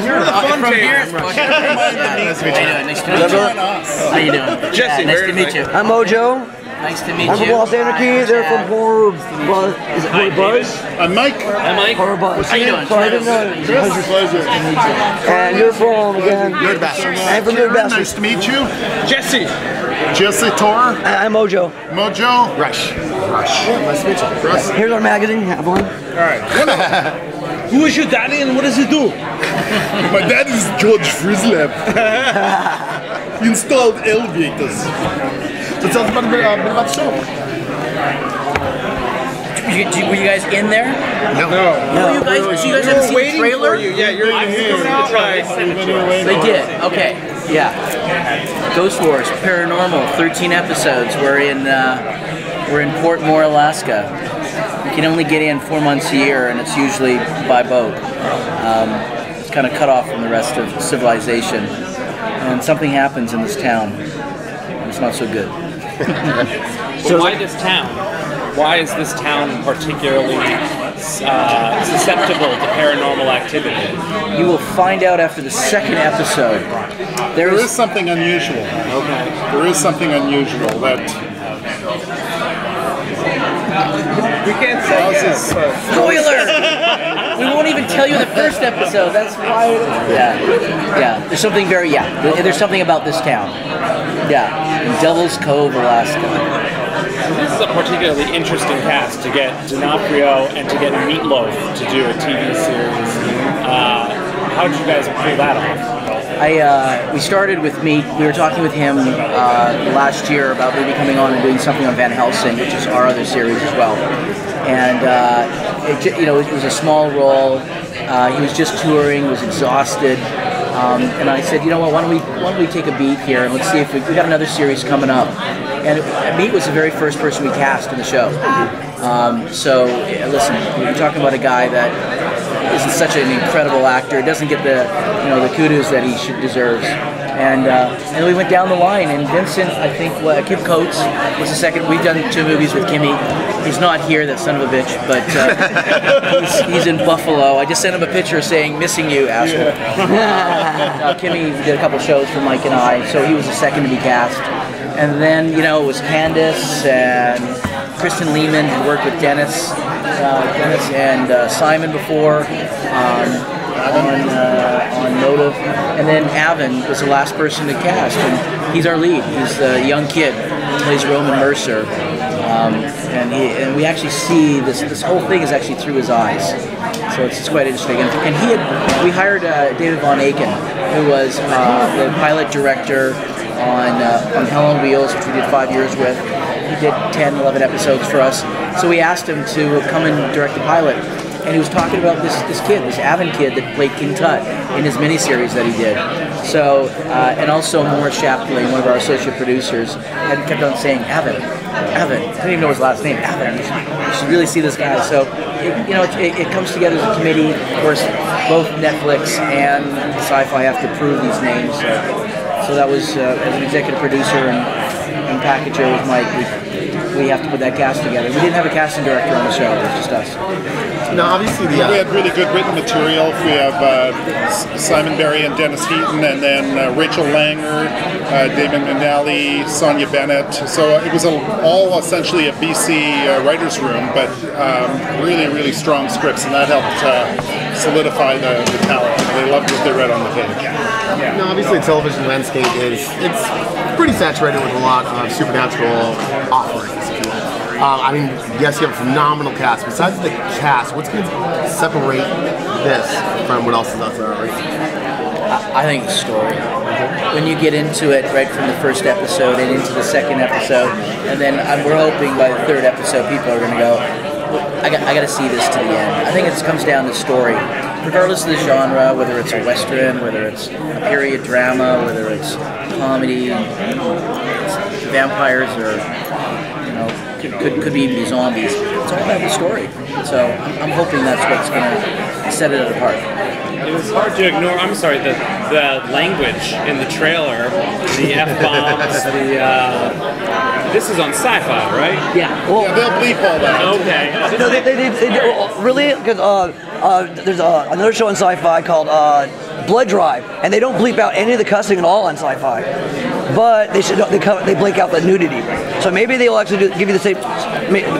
You're the fun Nice to meet you. Nice to meet you. How you doing? Jesse, nice to meet you. I'm Mojo. Nice to meet you. I'm from Los Anarchy. They're from Horror Buzz. Is it Horror Buzz? I'm Mike. I'm Mike. Horror Buzz. How you doing? So I didn't know. Pleasure. And you're from again? Nerd Bastard. I'm from Nerd Bastard. Nice to meet you. Jesse. Jesse Tor. I'm Mojo. Mojo. Rush. Nice to meet you. Russ. Here's our magazine. Have one. Alright. Who is your daddy and what does he do? My dad is George Frislab. He installed elevators. So tell us about a bit about the show. Were you guys in there? No. You guys haven't seen the trailer? Yeah, you're coming out right. They did. Okay. Yeah. Ghost Wars Paranormal, 13 episodes. We're in Port Moore, Alaska. You can only get in 4 months a year, and it's usually by boat. It's kind of cut off from the rest of civilization. And something happens in this town. It's not so good. So why this town? Why is this town particularly susceptible to paranormal activity? You will find out after the second episode. There is something unusual. Okay. There is something unusual that We can't say yes. Spoiler! We won't even tell you the first episode. That's why. Yeah. There's something there's something about this town. Yeah. In Devil's Cove, Alaska. This is a particularly interesting cast to get D'Onofrio and to get Meatloaf to do a TV series. How did you guys pull that off? We started with Meat. We were talking with him last year about maybe coming on and doing something on Van Helsing, which is our other series as well. And it was a small role. He was just touring, was exhausted. And I said, you know what? Why don't we take a beat here and let's see if we got another series coming up. And Meat was the very first person we cast in the show. So listen, we're talking about a guy that is such an incredible actor. Doesn't get the kudos that he deserves. And we went down the line. And Vincent, I think, Kim Coates was the second. We've done 2 movies with Kimmy. He's not here, that son of a bitch, but he's in Buffalo. I just sent him a picture saying, "Missing you, asshole." Kimmy did a couple shows for Mike and I, so he was the second to be cast. And then, it was Candace and Kristen Lehman, who worked with Dennis and Simon before on Motive. And then Avon was the last person to cast, and he's our lead. He's a young kid, plays Roman Mercer. And we actually see this whole thing is actually through his eyes, so it's quite interesting. And we hired David Von Aken, who was the pilot director on Hell on Wheels, which we did 5 years with. He did 10, 11 episodes for us. So we asked him to come and direct the pilot. And he was talking about this kid, this Avon kid that played King Tut in his miniseries that he did. So, and also Morris Chaplin, one of our associate producers, had kept on saying, Avon. I didn't even know his last name, Avon. You should really see this guy. So, it comes together as a committee. Of course, both Netflix and Syfy have to approve these names. So that was, as an executive producer and packager with Mike, we have to put that cast together. We didn't have a casting director on the show, it was just us. Now, obviously, we had really good written material. We have Simon Barry and Dennis Heaton, and then Rachel Langer, David Manali, Sonia Bennett. So it was all essentially a BC writer's room, but really, really strong scripts, and that helped solidify the talent. They loved what they read on the page. Yeah. Now, obviously, the television landscape it's pretty saturated with a lot of supernatural offerings. Yes, you have a phenomenal cast. Besides the cast, what's going to separate this from what else is out there already? I think the story. When you get into it right from the first episode and into the second episode, and then we're hoping by the third episode people are going to go, I got to see this to the end. I think it comes down to story. Regardless of the genre, whether it's a western, whether it's a period drama, whether it's comedy, vampires, or could be even zombies. It's all about the story. So I'm hoping that's what's going to set it apart. It was hard to ignore. I'm sorry, the language in the trailer, the F-bombs, this is on Syfy, right? Yeah. Well, they'll bleep all that. Okay. They really, because there's another show on Syfy called Blood Drive, and they don't bleep out any of the cussing at all on Syfy, but they blank out the nudity. So maybe they'll actually give you the same.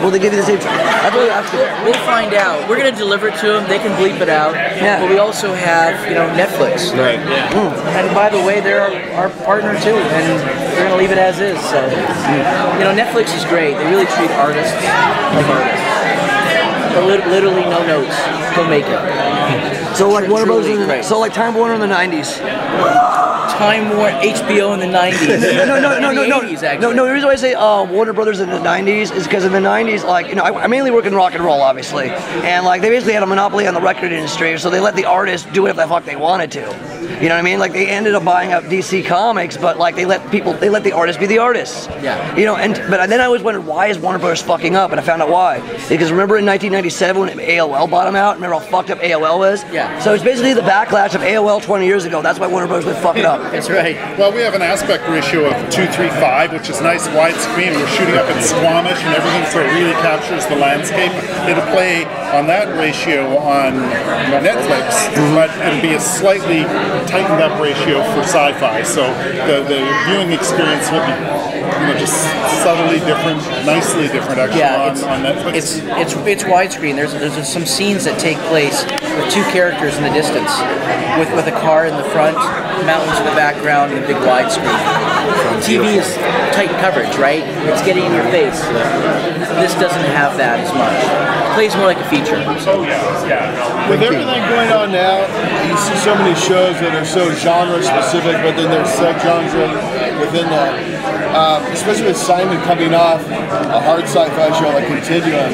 Will they give you the same? That's what we have to do. We'll find out. We're gonna deliver it to them. They can bleep it out. Yeah. But we also have, Netflix. Right. And by the way, they're our partner too, and we're gonna leave it as is. So, Netflix is great. They really treat artists like artists. Literally no notes. Go make it. So like Warner Bros. Great. So like Time Warner in the '90s. Time Warner, HBO in the 90s. No. In the 80s, actually. No, the reason why I say Warner Brothers in the 90s is because in the 90s, I mainly work in rock and roll, obviously, and they basically had a monopoly on the record industry, so they let the artists do whatever the fuck they wanted to. You know what I mean? They ended up buying out DC Comics, but they let the artists be the artists. Yeah. But then I always wondered, why is Warner Brothers fucking up? And I found out why. Because remember in 1997 when AOL bought them out? Remember how fucked up AOL was? Yeah. So it's basically the backlash of AOL 20 years ago. That's why Warner Brothers would fuck it up. That's right. Well, we have an aspect ratio of 2:3:5, which is nice widescreen. We're shooting up in Squamish and everything, so it really captures the landscape. It'll play on that ratio on Netflix, but it'll be a slightly tightened up ratio for Syfy. So the viewing experience will be, just subtly different, nicely different actually on Netflix. It's widescreen. There's some scenes that take place with two characters in the distance, with a car in the front, mountains in the background, and a big widescreen. TV is tight coverage, right? It's getting in your face. This doesn't have that as much. It plays more like a feature. With everything going on now, you see so many shows that are so genre specific, but then there's sub-genre within that. Especially with Simon coming off a hard sci-fi show like Continuum,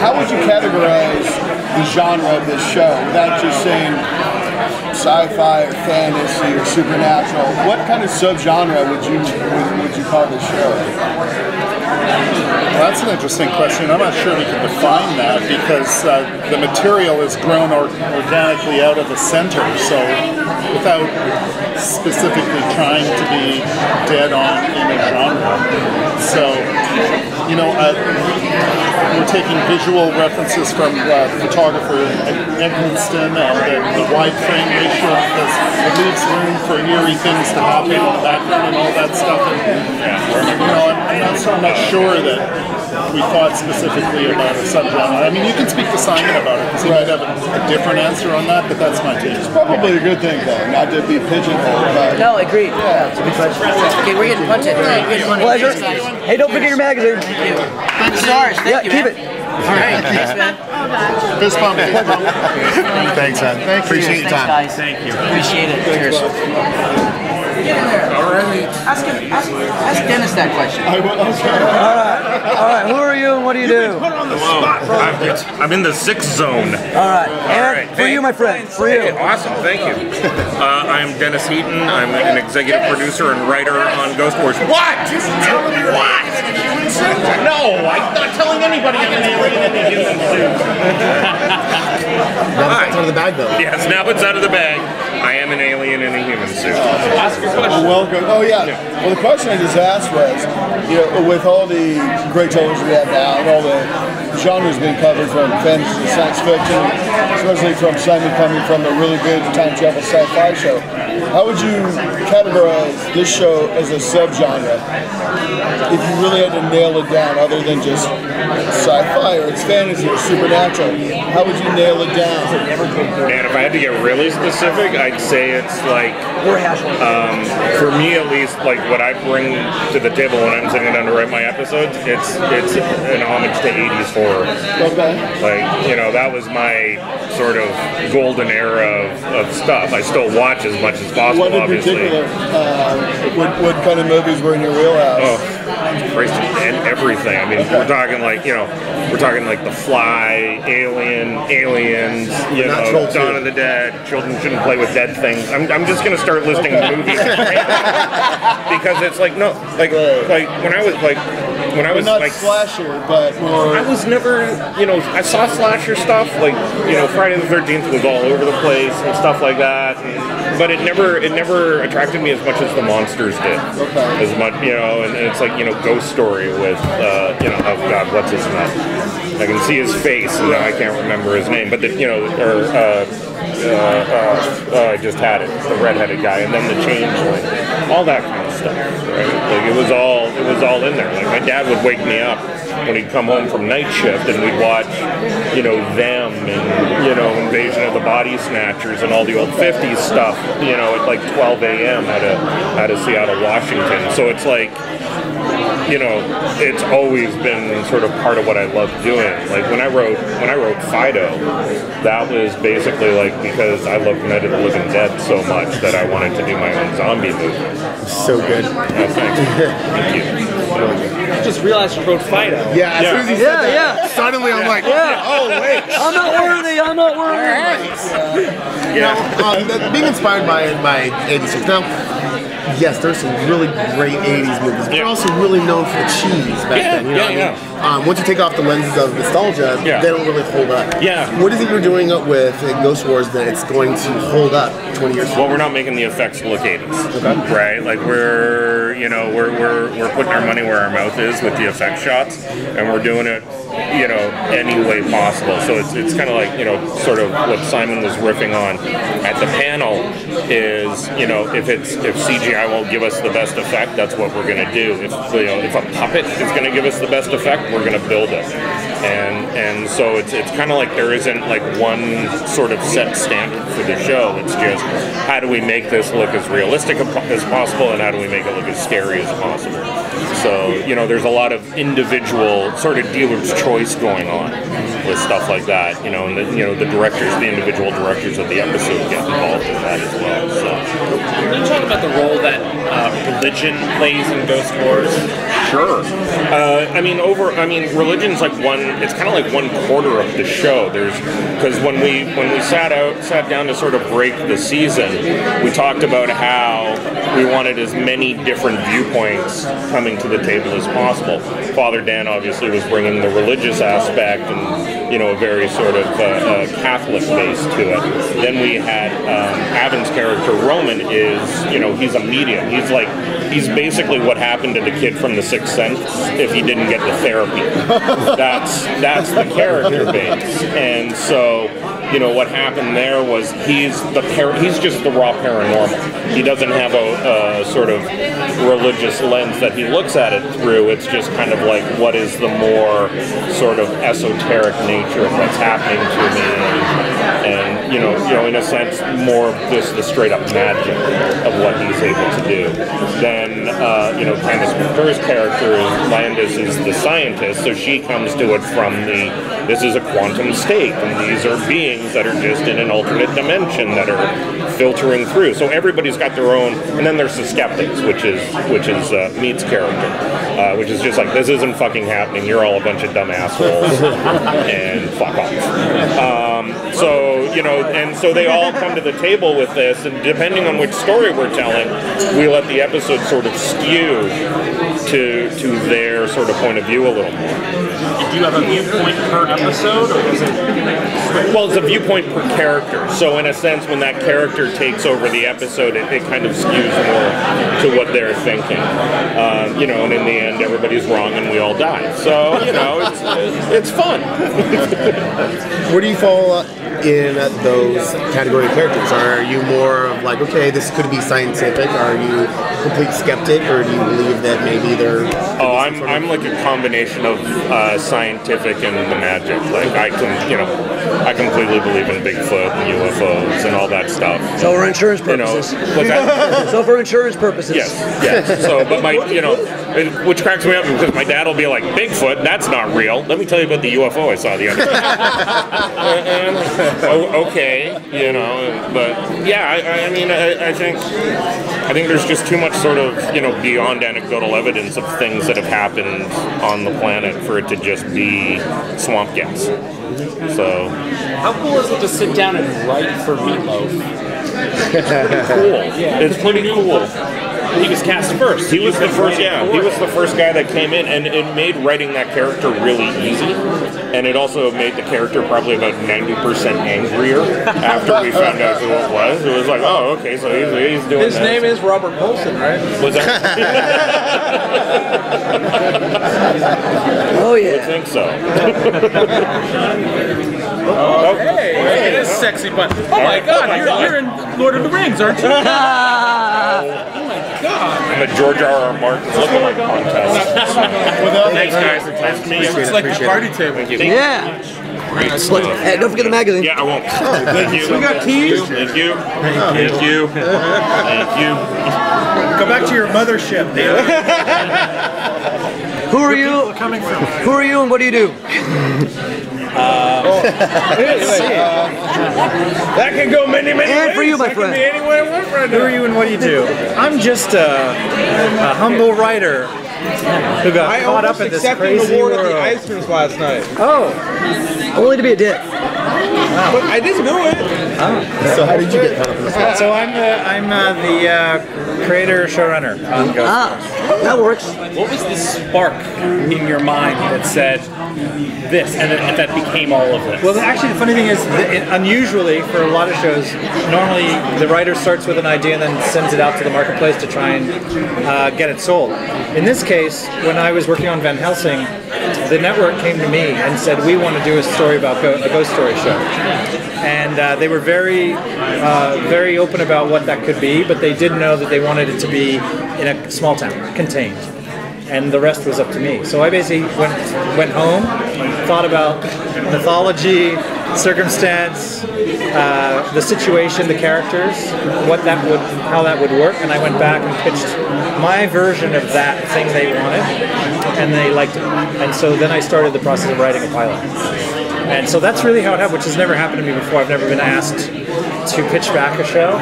how would you categorize the genre of this show without just saying sci-fi or fantasy or supernatural? What kind of subgenre would you call this show? Well, that's an interesting question. I'm not sure we can define that because the material is grown organically out of the center, so without specifically trying to be dead on in a genre. So, we're taking visual references from photographer Eggleston and the wide frame ratio because it leaves room for eerie things to happen in the background and all that stuff. And, I'm not sure that we thought specifically about a subgenre. I mean, you can speak to Simon about it because he might have a different answer on that, but that's my take. It's probably a good thing, though, not to be pigeonholed. But No, agreed. Yeah, it's a good question. Okay, we're getting punted. Pleasure. Hey, don't forget your magazine. Thank stars. Thank you, keep man. it. All right, thanks, man. Fist bump. Thanks, man. Appreciate your time. Thanks, guys. Thank you. Appreciate it. Cheers. All right. Ask Dennis that question. All right. Who are you and what do you do? Hello. I'm in the 6th zone. All right. And for you, my friend. For you. Hey, awesome, thank you. I'm Dennis Heaton. I'm an executive producer and writer on Ghost Wars. What? What? No, I'm not telling anybody I'm an alien in a human suit. Now it's out of the bag, though. Yes, now it's out of the bag. I am an alien in a human suit. Ask your question. welcome. Oh yeah. Well, the question I just asked was, with all the great television we have now and all the genres being covered from fantasy to science fiction, especially from Simon coming from a really good time travel sci-fi show, how would you categorize this show as a subgenre? If you really had to nail it down, other than just sci-fi or it's fantasy or supernatural, how would you nail it down? And if I had to get really specific, I'd say it's like, for me at least, like what I bring to the table when I'm sitting down to write my episodes, it's an homage to 80s horror. Okay. Like, that was my sort of golden era of stuff. I still watch as much as possible, What in obviously. particular, what kind of movies were in your wheelhouse? Oh, Christ, and everything. I mean, we're talking like, we're talking like The Fly, Aliens, Dawn of the Dead, Children Shouldn't Play with Dead Things. I'm just gonna start listing movies because it's like when I was not like slasher, but more. I was never, I saw slasher stuff, like, Friday the 13th was all over the place and stuff like that, but it never attracted me as much as the monsters did. Okay. As much, and it's like, Ghost Story with, oh God, what's his name? I can see his face, and I can't remember his name, but I just had it, the redheaded guy, and then the changeling, all that kind of stuff, right? Like it was all in there. Like my dad would wake me up when he'd come home from night shift, and we'd watch, them and Invasion of the Body Snatchers and all the old '50s stuff, at like 12 a.m. out of Seattle, Washington. So it's like, it's always been sort of part of what I love doing. Like when I wrote Fido, that was basically like because I loved Night of the Living Dead so much that I wanted to do my own zombie movie. So good. Thanks. Thank you. I just realized you wrote Fido. Yeah, as soon as he said that, yeah. suddenly I'm like, oh wait. I'm not worthy. Being inspired by 86. Now, yes, there's some really great 80s movies, but they're also really known for the cheese back then. You know what I mean? Once you take off the lenses of nostalgia, they don't really hold up. Yeah. What is it you're doing with Ghost Wars that it's going to hold up 20 years from now? Well, we're not making the effects look 80s, right? Like we're putting our money where our mouth is with the effect shots, and we're doing it, any way possible. So it's kind of like, sort of what Simon was riffing on at the panel is, if CGI won't give us the best effect, that's what we're going to do. If a puppet is going to give us the best effect, we're going to build it. And so it's kind of like there isn't like one sort of set standard for the show. It's just how do we make this look as realistic as possible, and how do we make it look as scary as possible. So there's a lot of individual sort of dealer's choice going on with stuff like that. And the directors, the individual directors of the episode get involved in that as well. So Can you talk about the role that religion plays in Ghost Wars? Sure. Religion's like it's kind of like 1/4 of the show. Because when we sat down to sort of break the season, we talked about how we wanted as many different viewpoints coming to the table as possible. Father Dan obviously was bringing the religious aspect and a very sort of Catholic base to it. Then we had Avin's character Roman is he's a medium. He's basically what happened to the kid from The Sixth Sense if he didn't get the therapy. That's the character base, and so what happened there was he's just the raw paranormal. He doesn't have a sort of religious lens that he looks at it through. It's just kind of like what is the more sort of esoteric nature of what's happening to me, and in a sense more of just the straight up magic of what he's able to do. Then Candace McCur's character Landis is the scientist, so she comes to it from this is a quantum state, and these are beings that are just in an alternate dimension that are filtering through. So everybody's got their own, and then there's the skeptics, which is Meat's character, which is just like, this isn't fucking happening. You're all a bunch of dumb assholes, and fuck off. So they all come to the table with this, and depending on which story we're telling, we let the episode sort of skew to their sort of point of view a little more. Do you have a viewpoint per episode, or is it? Well, it's a viewpoint per character. So in a sense, when that character takes over the episode, it kind of skews more to what they're thinking. And in the end, everybody's wrong and we all die. So, it's fun. Where do you fall in those category of characters? Are you more of like, okay, this could be scientific? Are you a complete skeptic, or do you believe that maybe they're... Oh, I'm like a combination of scientific and the magic. Like I completely believe in Bigfoot and UFOs and all that stuff. So for insurance purposes. What's that? So for insurance purposes. Yes. So, but which cracks me up because my dad will be like, Bigfoot, that's not real. Let me tell you about the UFO I saw the other day. Okay, but yeah, I think there's just too much sort of, beyond anecdotal evidence of things that have happened on the planet for it to just be swamp gas. So, how cool is it to sit down and write for Meatloaf? Cool. Yeah, it's pretty cool. He was cast first. He was the first. Yeah, he was the first guy that came in, and it made writing that character really easy. And it also made the character probably about 90% angrier after we found out who it was. It was like, oh, okay, so he's doing. His name is Robert Paulson, right? Was that? Oh yeah. I think so. Oh, hey, look at this sexy butt. Oh my God, you're in Lord of the Rings, aren't you? I'm a George R.R. Martin lookalike contest. Thanks, guys. Nice to meet you. It's like the party table. Yeah. Hey, don't forget the magazine. Yeah, I won't. Thank you. We got keys. Thank you. Thank you. Thank you. Go back to your mothership, Neil. Who are you? Coming from. Who are you and what do you do? That can go many And ways. for you, my That can be friend. any way I want right Who now. are you and what do you do? I'm just a humble writer who got I caught up almost in this accepted crazy an award world. at the Eisners last night. Oh, Only to be a dick. But I didn't do it. So how did you get caught up in this? so I'm the creator showrunner on Ghost. Ah, that works. What was the spark in your mind that said this, and that became all of this? Well, actually, the funny thing is, unusually for a lot of shows, normally the writer starts with an idea and then sends it out to the marketplace to try and get it sold. In this case, when I was working on Van Helsing, the network came to me and said, we want to do a story about a ghost story show. And they were very, very open about what that could be, but they did know that they wanted it to be in a small town, contained. And the rest was up to me. So I basically went home, thought about mythology, circumstance, the situation, the characters, how that would work, and I went back and pitched my version of that thing they wanted, and they liked it. And so then I started the process of writing a pilot. And so that's really how it happened, which has never happened to me before. I've never been asked to pitch back a show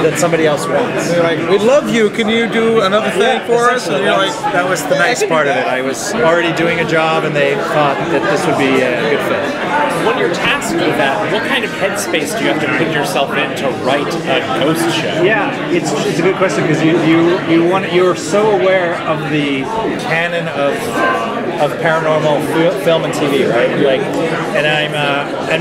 that somebody else wants. They're like, we love you. Can you do another thing for us? And you're like, That was the nice part of it. I was already doing a job, and they thought that this would be a good fit. When you're tasked with that, what kind of headspace do you have to put yourself in to write a ghost show? Yeah, it's a good question because you're so aware of the canon of paranormal film and TV, right?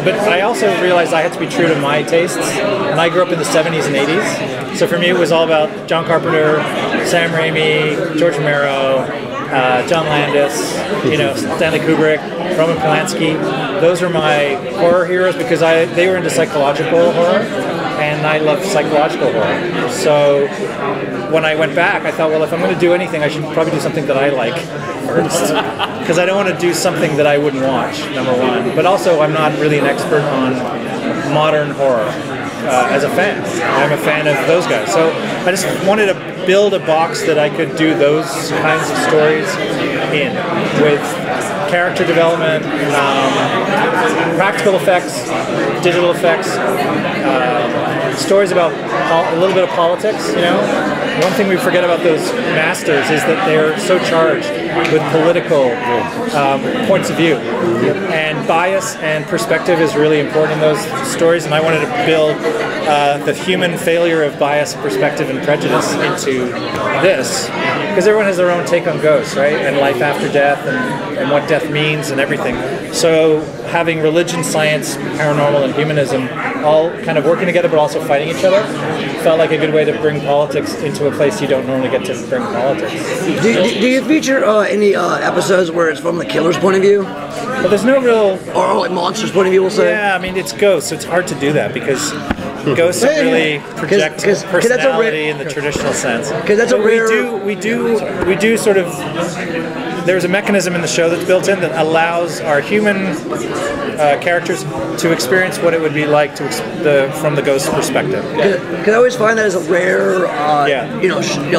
But I also realized I had to be true to my tastes, and I grew up in the 70s and 80s. So for me, it was all about John Carpenter, Sam Raimi, George Romero, John Landis, Stanley Kubrick, Roman Polanski. Those are my horror heroes because they were into psychological horror, and I love psychological horror. So when I went back, I thought, well, if I'm going to do anything, I should probably do something that I like first, because I don't want to do something that I wouldn't watch, number one. But also, I'm not really an expert on modern horror. As a fan, I'm a fan of those guys. So I just wanted to build a box that I could do those kinds of stories in, with character development, practical effects, digital effects, stories about a little bit of politics. One thing we forget about those masters is that they're so charged with political points of view, and bias and perspective is really important in those stories. And I wanted to build the human failure of bias, perspective, and prejudice into this, because everyone has their own take on ghosts, right? And life after death, and what death means, and everything. So having religion, science, paranormal, and humanism all kind of working together, but also fighting each other, felt like a good way to bring politics into a place you don't normally get to bring politics. Do you feature any episodes where it's from the killer's point of view? But there's no real... Or like monster's point of view, we'll say? Yeah, I mean, it's ghosts, so it's hard to do that, because ghosts don't really project personality in the traditional sense. Because that's a rare... We do sort of... There's a mechanism in the show that's built in that allows our human characters to experience what it would be like from the ghost's perspective. Because I always find that as a rare,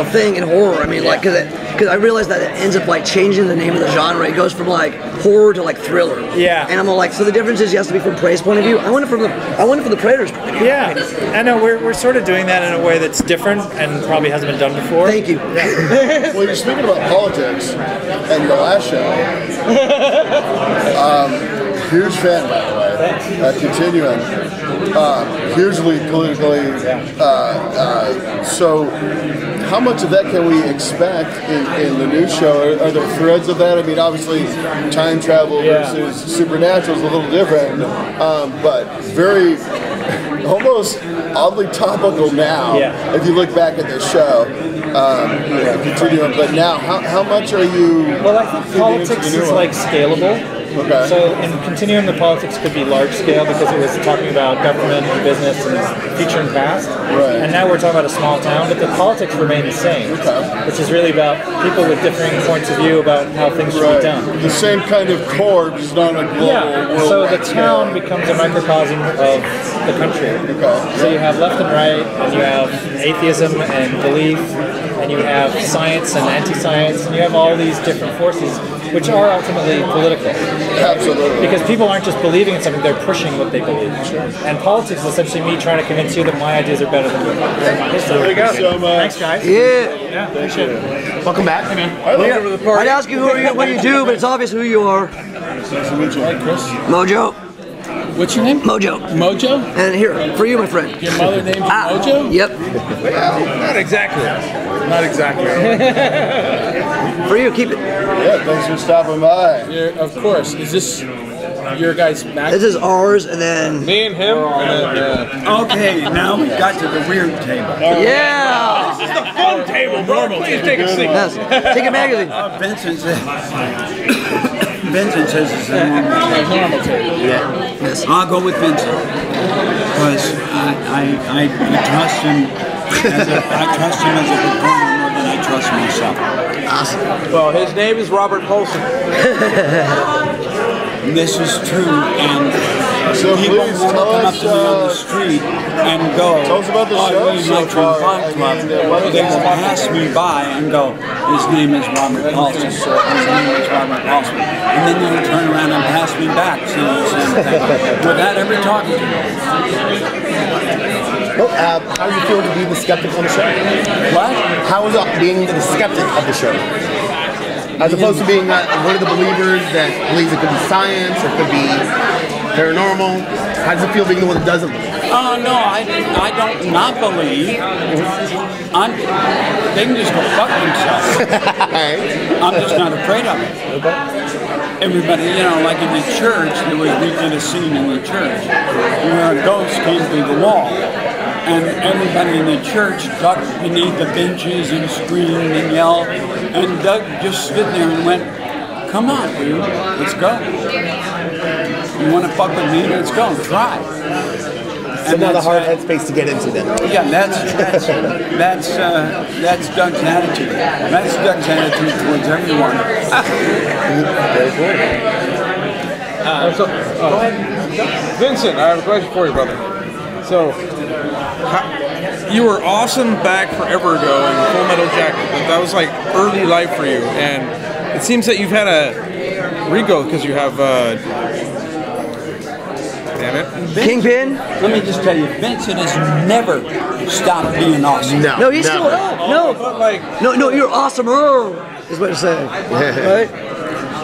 thing in horror. I mean, because I realize that it ends up like changing the name of the genre. It goes from like horror to like thriller. Yeah. And I'm like, so the difference is, you have to be from prey's point of view. I want it from the predator's point of view. Yeah, I know we're sort of doing that in a way that's different and probably hasn't been done before. Thank you. Yeah. Well, you're speaking about politics and the last show. Huge fan, by the way. Continuing. Hugely politically. So, how much of that can we expect in the new show? Are there threads of that? I mean, obviously, time travel versus supernatural is a little different, but very almost oddly topical now. Yeah. If you look back at the show, continuing. But now, how much are you? Well, I think politics is like scalable. Okay. So, in Continuum, the politics could be large scale because it was talking about government and business and future and past. Right. And now we're talking about a small town, but the politics remain the same, which is really about people with differing points of view about how things should be done. The same kind of core, just not a global. Yeah. So the town becomes a microcosm of the country. Okay. So you have left and right, and you have atheism and belief, and you have science and anti-science, and you have all these different forces, which are ultimately political. Absolutely. Because people aren't just believing in something, they're pushing what they believe. And politics is essentially me trying to convince you that my ideas are better than yours. There you go. So much. Thanks, guys. Yeah. Appreciate it. Welcome back. Hey, man. I'd ask you who are you, what you do, but it's obvious who you are. Hey, Chris. Mojo. What's your name? Mojo. Mojo? And here, for you, my friend. Your mother named you Mojo? Yep. Not exactly. Not exactly. For you, keep it. Yeah, thanks for stopping by. Of course. Is this your guys' Mac? This is ours, and then... Me and him? Okay, now we got to the weird table. Yeah! This is the fun table, bro. Please take a seat. Yes. Take a magazine. Vincent says it's a normal table. Yeah. Yes. I'll go with Vincent because I trust him as a performer more than I trust myself. Awesome. Well, his name is Robert Paulson. This is true, and So people please will tell come up us, to me on the street and go, tell us about the "Oh, show I really so like your far." funk club." I mean, what was They will it? pass me by and go, his name is Robert Paulson. His name is Robert Paulson. And then they'll turn around and pass me back saying the same thing without ever talking to me. Well, how do you feel to be the skeptic on the show? What? How is it being the skeptic of the show? As opposed to being one of the believers that believes it could be science, it could be paranormal. How does it feel being the one that doesn't believe? Oh, no, I don't not believe. They can just go fuck themselves. I'm just not afraid of it. Everybody, you know, like in the church, we did a scene in the church where a ghost came through the wall. And everybody in the church ducked beneath the benches and screamed and yelled. And Doug just stood there and went, "Come on, dude, let's go. You want to fuck with me? Let's go, try." So now the hard headspace to get into then. Yeah, that's Doug's attitude. That's Doug's attitude towards everyone. Go ahead. Vincent, I have a question for you, brother. So, you were awesome back forever ago in Full Metal Jacket. That was like early life for you, and it seems that you've had a regrowth because you have. Damn it. Kingpin? Let me just tell you, Vincent has never stopped being awesome. No, he's still no. But like, No, you're awesomer, is what you're saying. Right?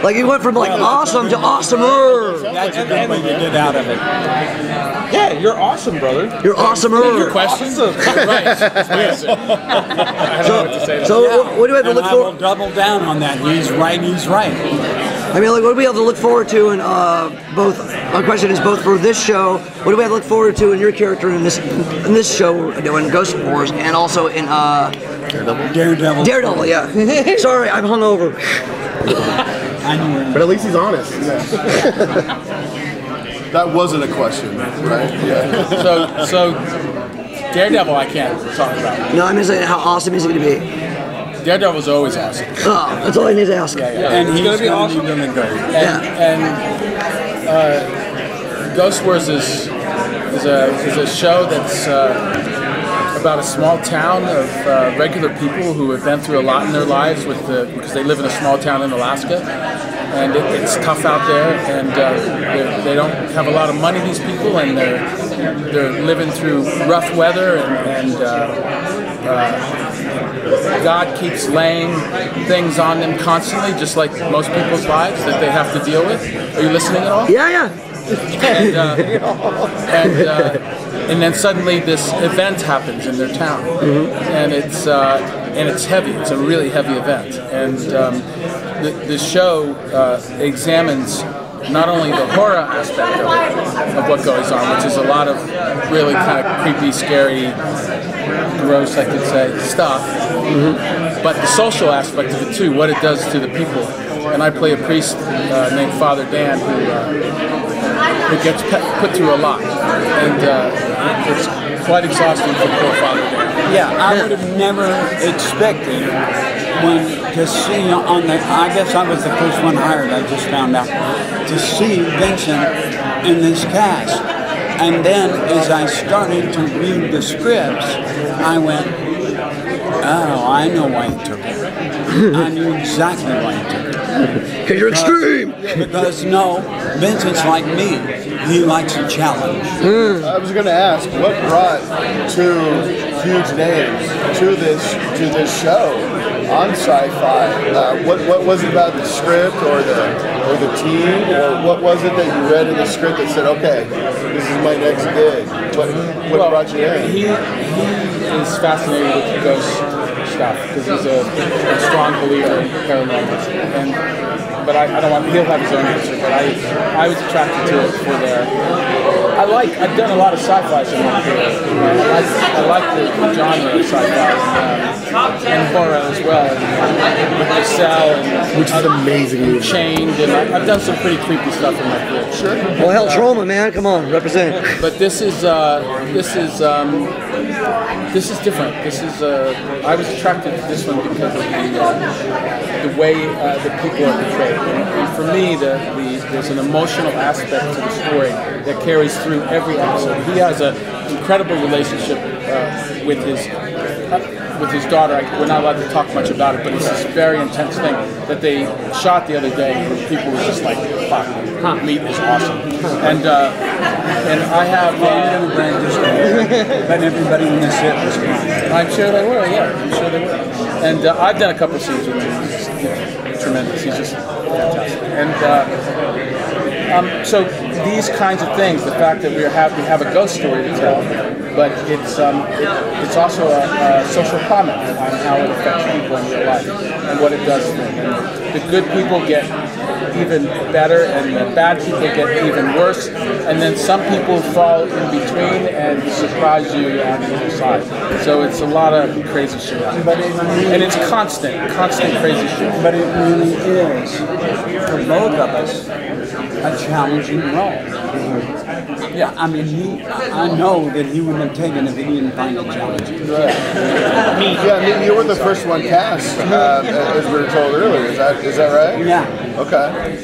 Like he went from like awesome to awesomer. That's a good way to get out of it. yeah, you're awesome, brother. You're awesomer. Your question? Right. That's my answer. I don't know what to say. So what do we have to And look I will for? double down on that. He's right, he's right. I mean, like, what do we have to look forward to in both? My question is both for this show. What do we have to look forward to in your character in this show we're doing Ghost Wars, and also in Daredevil. Daredevil, yeah. Sorry, I'm hungover. I knew But at least he's honest. That wasn't a question, right? Yeah. So Daredevil, I can't talk about. No, I'm just saying, how awesome is it going to be? Daredevil's always awesome. Oh, that's all I need to ask. And he's gonna be awesome. Gonna go. And Ghost Wars is a show that's about a small town of regular people who have been through a lot in their lives because they live in a small town in Alaska, and it's tough out there, and they don't have a lot of money, these people, and they're living through rough weather, and God keeps laying things on them constantly, just like most people's lives that they have to deal with. Are you listening at all? Yeah. And then suddenly this event happens in their town, and it's heavy. It's a really heavy event, and the show examines not only the horror aspect of what goes on, which is a lot of really kind of creepy, scary, gross, I could say, stuff, but the social aspect of it too, what it does to the people. And I play a priest named Father Dan who gets put through a lot, and it's quite exhausting for poor Father Dan. Yeah, I would have never expected to see on the, I guess I was the first one hired, I just found out, to see Vincent in this cast. And then as I started to read the scripts, I went, oh, I know why he took it. I knew exactly why he took it. Because you're extreme! Because no, Vincent's like me. He likes a challenge. I was going to ask, what brought two huge names to this show on Syfy? What was it about the script or the team, or what was it that you read in the script that said, okay, this is my next gig? What brought you in? He is fascinated with ghost stuff because he's a strong believer in paranormal. But I don't want, he'll have his own answer, but I was attracted to it for I've done a lot of sci-fi in my career. I like the genre of sci-fi and horror as well. And with The Cell, and which is an amazing movie. Chained, and I've done some pretty creepy stuff in my career. Sure. Well, hell, trauma, man. Come on, represent. But this is different. I was attracted to this one because of the way the people are portrayed. And for me, there's an emotional aspect to the story that carries through every episode. He has an incredible relationship with his daughter. We're not allowed to talk much about it, but it's this very intense thing that they shot the other day, and people were just like, "Fuck, meat is awesome." And I have Let everybody in the set was crying. I'm sure they were. Yeah, I'm sure they were. And I've done a couple of scenes with him. He's just, tremendous. He's just fantastic. And so these kinds of things, the fact that we have a ghost story to tell, but it's also a social comment on how it affects people in real life and what it does to them. And the good people get even better, and the bad people get even worse, and then some people fall in between and surprise you on the other side. So it's a lot of crazy shit. And it's constant crazy shit. But it really is, for both of us, a challenging role. Yeah, I mean, I know that he wouldn't have taken it if he didn't find it challenging. Yeah, you were the first one cast, as we were told earlier. Is that right? Yeah. Okay.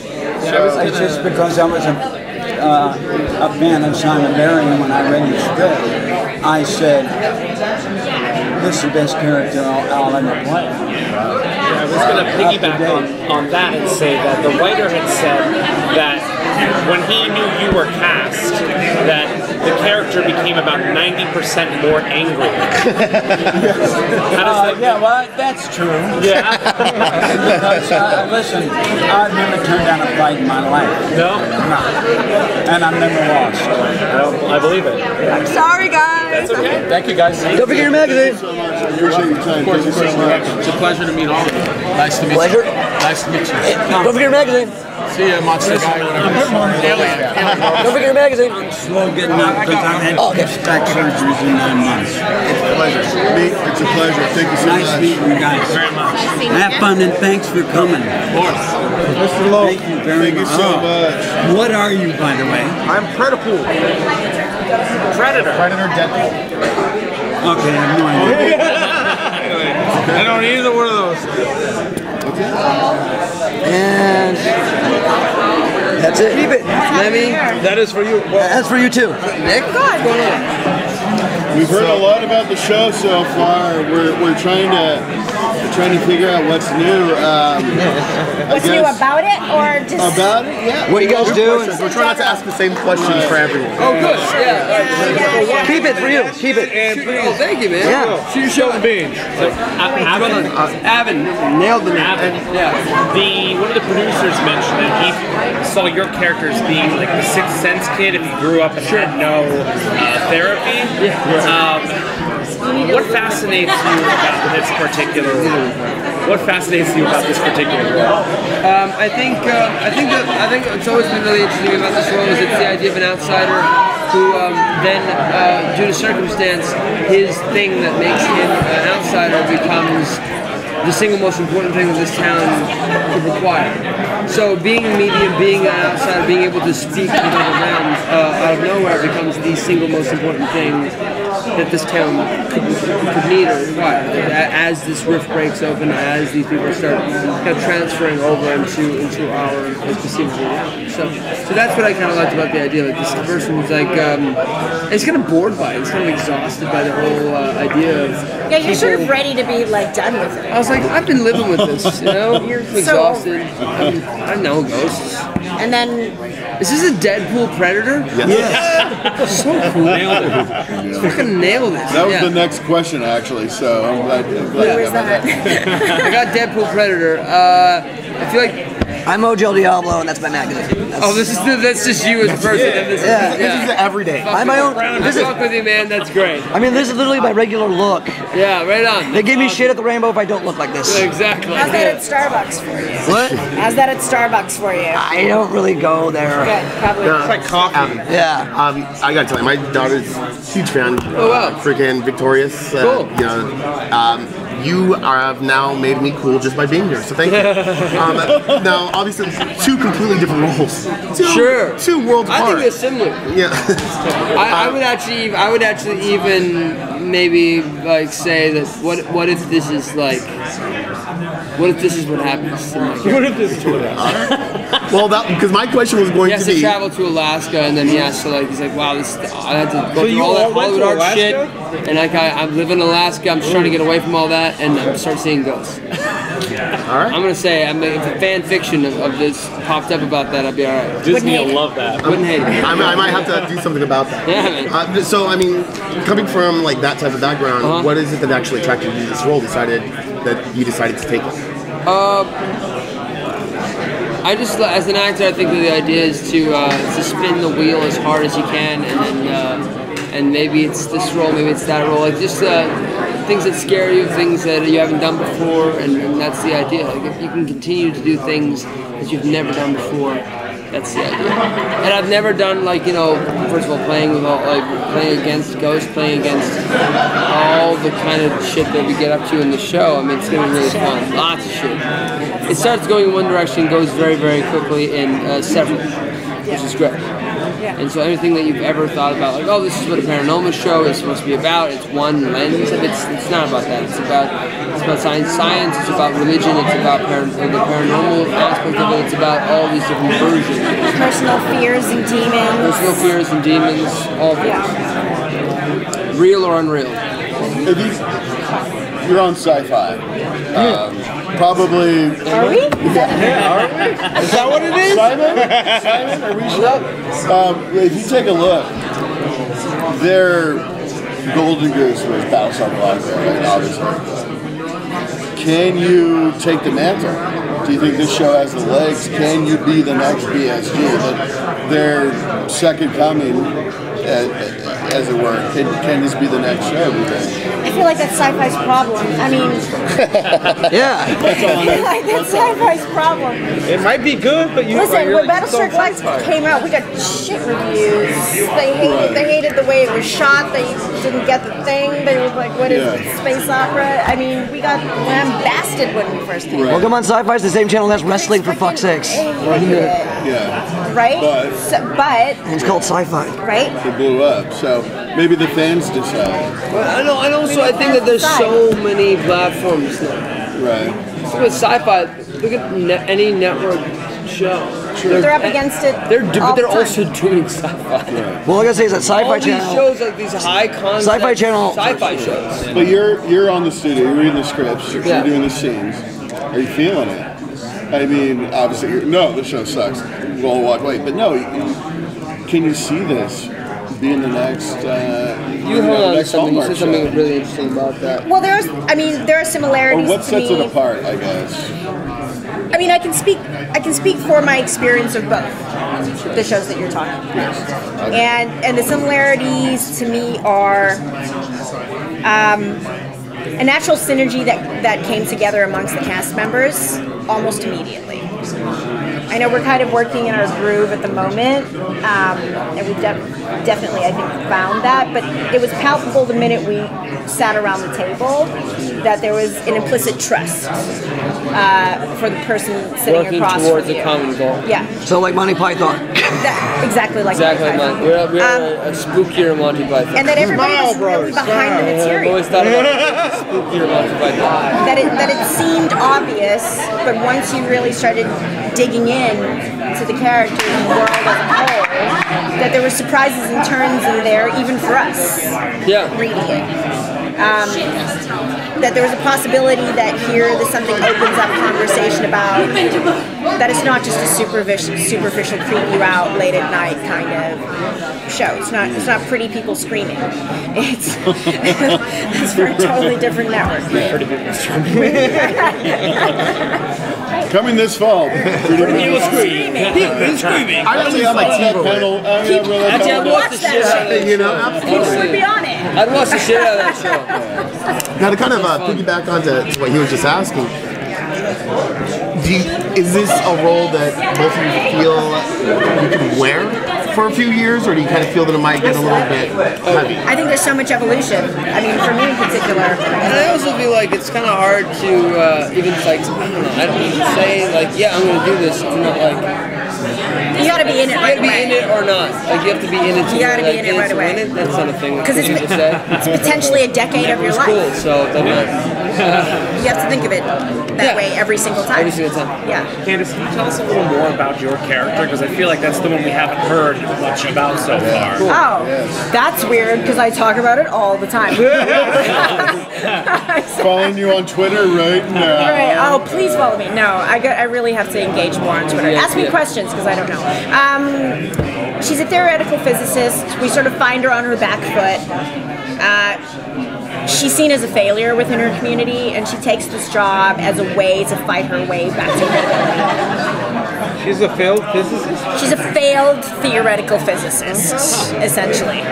So it's just because I was a fan of Simon Barry, and when I read the script, I said, this is the best character I'll ever play. I was going to piggyback on that and say that the writer had said that when he knew you were cast, that the character became about 90% more angry. Yeah, well, that's true. Yeah. Because, listen, I've never turned down a fight in my life. No? No. And I've never lost. Well, I believe it. I'm sorry, guys. That's okay. Thank you, guys. Don't forget your magazine. Appreciate your time. Thank you so much. It's a pleasure to meet all of you. Nice to meet Pleasure. you. Nice to meet you. Don't forget your magazine. See you, monster guy, whatever. Alien. Don't forget your magazine. I'm slow getting up because I've had back surgeries in 9 months. It's a pleasure. It's a pleasure. Thank you so much. Nice meeting you guys. Very much. Have fun and thanks for coming. Of course. Mr. Lowe, Thank you very thank you much. so much. What are you, by the way? I'm Predator. Predator. Deadpool. Okay, I have no idea. I don't need either one of those. And that's it. Keep it. Lemmy. That is for you. That's for you too. Nick, what's going on? We've heard a lot about the show so far. We're trying to figure out what's new. What's new about it, or just about it? Yeah. What you guys do? We're trying not to ask the same questions for everyone. Oh, good. Yeah. Keep it for you. Keep it. Oh, thank you, man. Yeah. Shoot your beans. Avin nailed the name. One of the producers mentioned that he saw your character as being like the Sixth Sense kid if he grew up and had no therapy. What fascinates you about this particular What fascinates you about this particular role? I think it's always been really interesting about this role is it's the idea of an outsider who then, due to circumstance, his thing that makes him an outsider becomes the single most important thing that this town could require. So being a medium, being an outsider, being able to speak in other realms out of nowhere becomes the single most important thing that this town could need or require. As this rift breaks open, as these people start kind of transferring over into our perceivable reality. So that's what I kind of liked about the idea. Like this person who's like, it's kind of bored by it. It's kind of exhausted by the whole idea of. Yeah, you're sort of ready to be like done with it. I was like, I've been living with this, you know? You're I'm exhausted. I know ghosts. And then... Is this a Deadpool Predator? Yes. So cool. Nailed it. Fucking nailed it. That was the next question, actually, so I'm glad you got that. I got Deadpool Predator. I feel like... I'm Mojo Diablo, and that's my magazine. That's just you as a person. And this This is everyday. I'm my own. Fuck with you, man. That's great. I mean, this is literally my regular look. Yeah, right on. They give me shit at the Rainbow if I don't look like this. Exactly. How's that at Starbucks for you? What? How's that at Starbucks for you? I don't really go there. Good, probably. It's like coffee. Yeah. I gotta tell you, my daughter's a huge fan. Oh, wow. Freaking victorious. Cool. You know, you have now made me cool just by being here, so thank you. Now, obviously, two completely different roles. Two worlds apart. I think they're similar. Yeah. I would actually even maybe like say that what if this is like what if this is what happens to my What if this is what happens? Well, because my question was going he has to be. to travel to Alaska and then he has to like he's like wow this I had to go through all that went Hollywood to art Alaska? shit and like I live in Alaska I'm just trying to get away from all that and I'm start seeing ghosts. All right. I'm gonna say if a fan fiction of this popped up about that I'd be alright. Disney will love that. Wouldn't hate it. I might have to do something about that. Yeah, man. So, I mean, coming from like that type of background, what is it that actually attracted you to this role? That you decided to take it? I just, as an actor, I think that the idea is to spin the wheel as hard as you can, and then, and maybe it's this role, maybe it's that role, like just things that scare you, things that you haven't done before, and that's the idea. Like if you can continue to do things that you've never done before, that's the idea. And I've never done like first of all playing against ghosts, playing against all the kind of shit that we get up to in the show. I mean, it's gonna be really fun. Lots of shit. It starts going in one direction, goes very, very quickly in several, which is great. And so anything that you've ever thought about, like, oh, this is what a paranormal show is supposed to be about, it's one lens of it. It's not about that. It's about science. It's about religion. It's about the paranormal aspect of it. It's about all these different versions. Personal fears and demons. Personal fears and demons. All of it. Real or unreal. You're on Syfy. Probably. Are we? Is that what it is? Simon, are we sure? If you take a look, their Golden Goose was Battlestar Galactica, right? Obviously. Can you take the mantle? Do you think this show has the legs? Can you be the next BSG? That their second coming, as it were. Can this be the next show, do you think? I feel like that's Syfy's problem. I mean, Yeah. I feel like that's Syfy's problem. It might be good, but Listen, when Battlestar Galactica came out, we got shit reviews. They hated the way it was shot. They didn't get the thing. They were like, "What is it, space opera?" I mean, we got lambasted when we first came out. Well, come on, Syfy's the same channel that's wrestling for fuck's sakes. Yeah. Right? But And it's called Syfy. Right? it blew up. So maybe the fans decide. Well, I think that there's so many platforms now. Right. So with Syfy, look at any network show. They're up against it. But they're also doing Syfy. Well, like I say, is that Syfy All channel. these shows, like these high concept Syfy channel. sci-fi shows. But you're on the studio, you're reading the scripts, you're Yeah. doing the scenes. Are you feeling it? I mean, obviously, the show sucks. We'll walk away. But no, can you see this being the next? You hold on to something. You said something really interesting about that. Well, there are Or similarities what to sets me. it apart? I guess. I mean, I can speak for my experience of both the shows that you're talking about. And the similarities to me are a natural synergy that came together amongst the cast members almost immediately. I know we're kind of working in our groove at the moment, and we've definitely, I think, found that, but it was palpable the minute we sat around the table that there was an implicit trust for the person sitting Working across towards from you. a common goal. Yeah. So like Monty Python. Exactly like Exactly, Monty Python. We're a spookier Monty Python. And that everybody was really behind the I've material. always thought about spookier Monty Python. That it seemed obvious, but once you really started digging in to the characters and the world as a whole, that there were surprises and turns in there, even for us reading it. That there was a possibility that here something opens up conversation about that it's not just a superficial creep you out late at night kind of show. It's not pretty people screaming. It's for a totally different network. Pretty people screaming. Coming this fall. People screaming. I really have my team over it. Actually, I'd watch the shit out of that You know, show. People would be on it. I'd watch the shit out of that show. Now to kind of piggyback onto what he was just asking, is this a role that both of you feel you can wear for a few years, or do you kind of feel that it might get a little bit heavy? I think there's so much evolution. I mean, for me in particular. And I also feel like it's kind of hard to even like, I don't even say like, yeah, I'm going to do this. It's not like. You gotta be in it right away. You gotta be in it or not. Like you have to be in it. You gotta be in it right away. That's not a thing. Because it's potentially a decade of your life. Cool. So then you have to think of it that way every single time. Every single time. Yeah. Candace, can you tell us a little more about your character? Because I feel like that's the one we haven't heard much about so far. Oh, that's weird because I talk about it all the time. Following you on Twitter right now. Right. Oh, please follow me. No, I really have to engage more on Twitter. Ask me questions because I don't know. She's a theoretical physicist. We sort of find her on her back foot. She's seen as a failure within her community, and she takes this job as a way to fight her way back to credibility. She's a failed physicist? She's a failed theoretical physicist, essentially.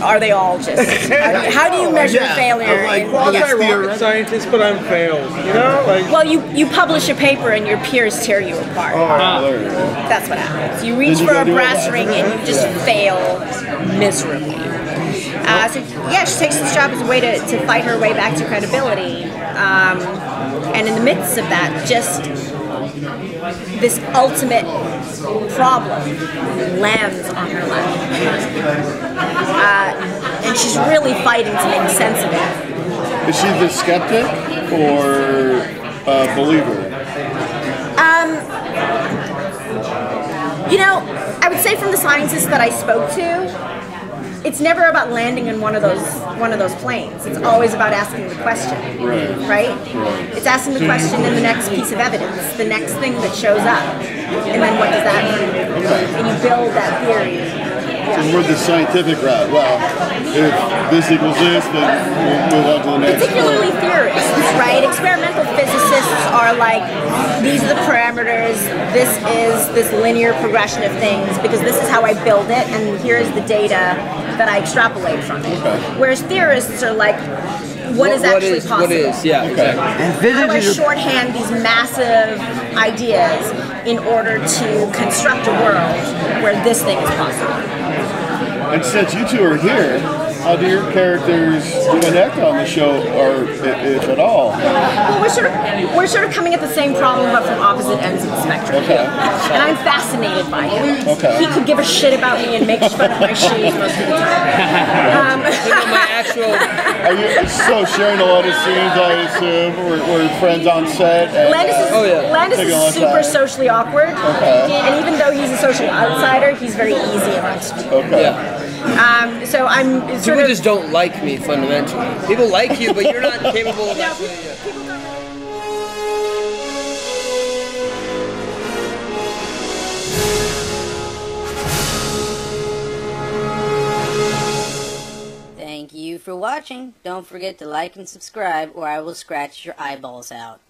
Are they all just? How do you measure failure? I'm a rocket scientist, but I'm failed. You know, like. Well, you publish a paper and your peers tear you apart. That's what happens. You reach for a brass ring and you just fail miserably. So yeah, she takes this job as a way to fight her way back to credibility. And in the midst of that, just this ultimate problem lands on her lap. And she's really fighting to make sense of it. Is she the skeptic or a believer? You know, I would say from the scientists that I spoke to, it's never about landing in one of those planes. It's always about asking the question, right? It's asking the question in the next piece of evidence, the next thing that shows up, and then what does that mean? And you build that theory. So we're the scientific route. Well, if this equals this, then we'll move on to the next. Particularly theorists, right? Experimental physicists are like, these are the parameters, this is this linear progression of things, because this is how I build it, and here's the data that I extrapolate from it. Whereas theorists are like, what is actually possible? What is, yeah, exactly. And How do I physics shorthand these massive ideas in order to construct a world where this thing is possible? And since you two are here, how do your characters connect on the show, or if at all? Well, we're sort of coming at the same problem, but from opposite ends of the spectrum. And I'm fascinated by him. He could give a shit about me and make fun of my shoes most of the time. Are you so sharing a lot of scenes? I assume we're friends on set. And, Landis is super socially awkward, and even though he's a social outsider, he's very easy amongst people. So I'm sort People of just don't like me fundamentally. People like you, but you're not capable of actually. Thank you for watching. Don't forget to like and subscribe, or I will scratch your eyeballs out.